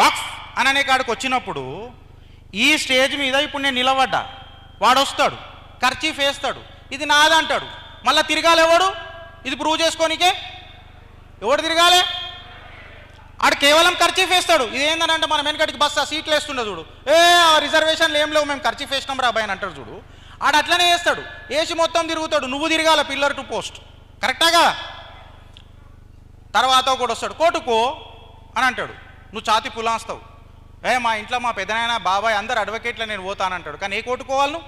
వక్ఫ్ అనే కాడికి వచ్చినప్పుడు ఈ స్టేజ్ మీద ఇప్పుడు నేను నిలబడ్డా, వాడు వస్తాడు ఖర్చీఫ్ వేస్తాడు, ఇది నాదంటాడు, మళ్ళీ తిరగాలి ఎవడు? ఇది ప్రూవ్ చేసుకోనికే ఎవడు తిరగాలి? ఆడు కేవలం ఖర్చీఫ్ వేస్తాడు. ఇదేంటంటే మనం వెనకటికి బస్సు సీట్లు వేస్తుండే చూడు, రిజర్వేషన్లు ఏం లేవు, మేము ఖర్చీఫ్ వేసినాం రా అబ్బాయి అని అంటాడు చూడు. ఆడు అట్లనే వేస్తాడు, వేసి మొత్తం తిరుగుతాడు, నువ్వు తిరగాల పిల్లర్ టు పోస్ట్, కరెక్టాగా? తర్వాత కూడా వస్తాడు, కోర్టుకో అని అంటాడు, నువ్వు ఛాతి పులాస్తావు, మా ఇంట్లో మా పెదనాయన బాబాయ్ అందరు అడ్వకేట్లో నేను పోతానంటాడు. కానీ ఏ కోర్టుకోవాలి నువ్వు?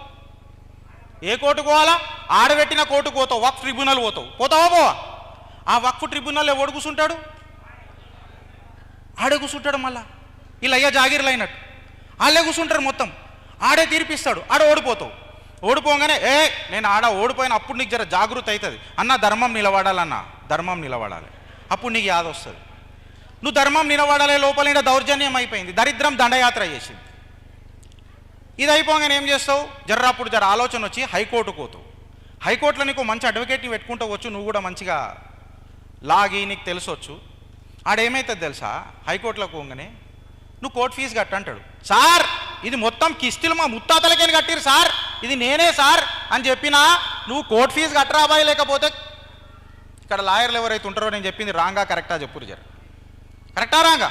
ఏ కోర్టుకోవాలా? ఆడబెట్టిన కోర్టుకు పోతావు, వక్ఫ్ ట్రిబ్యునల్ పోతావా పోవా? ఆ వక్ఫ్ ట్రిబ్యునల్ ఎవడు కూర్చుంటాడు? ఆడే కూర్చుంటాడు. మళ్ళా వీళ్ళు అయ్యా జాగీర్లు అయినట్టు వాళ్ళే కూర్చుంటారు, మొత్తం ఆడే తీర్పిస్తాడు. ఆడ ఓడిపోతావు, ఓడిపోగానే నేను ఆడ ఓడిపోయిన అప్పుడు నీకు జర జాగృతి అవుతుంది అన్న, ధర్మం నిలబడాలన్న, ధర్మం నిలబడాలి, అప్పుడు నీకు యాద వస్తుంది. నువ్వు ధర్మం నిలబడాలి, లోపల దౌర్జన్యం అయిపోయింది, దరిద్రం దండయాత్ర చేసింది. ఇది అయిపోగానే ఏం చేస్తావు? అప్పుడు జర ఆలోచన వచ్చి హైకోర్టుకు పోతావు. హైకోర్టులో నీకు మంచి అడ్వకేట్ని పెట్టుకుంటూ వచ్చు, నువ్వు కూడా మంచిగా లాగి నీకు తెలిసొచ్చు. ఆడేమవుతుంది తెలుసా? హైకోర్టులోకి పోగానే నువ్వు కోర్టు ఫీజు కట్టంటాడు. సార్ ఇది మొత్తం కిస్తులు మా ముత్తాతలకేని కట్టిరు సార్, ఇది నేనే సార్ అని చెప్పినా నువ్వు కోర్టు ఫీజు కట్టరాబాయి, లేకపోతే ఇక్కడ లాయర్లు ఎవరైతే ఉంటారో నేను చెప్పింది రాంగా కరెక్టా చెప్పురు జర, కరెక్టా రాంగా?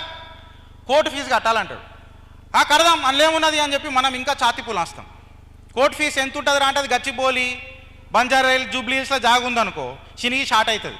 కోర్టు ఫీజు కట్టాలంటాడు. కడదాం అందులోమున్నది అని చెప్పి మనం ఇంకా ఛాతి పులాస్తాం. కోర్టు ఫీజు ఎంత ఉంటుంది రా అంటే, అది గచ్చిబౌలి బంజారా హిల్స్ జూబ్లీ హిల్స్లో జాగుందనుకో, చినిగి షార్ట్ అవుతుంది.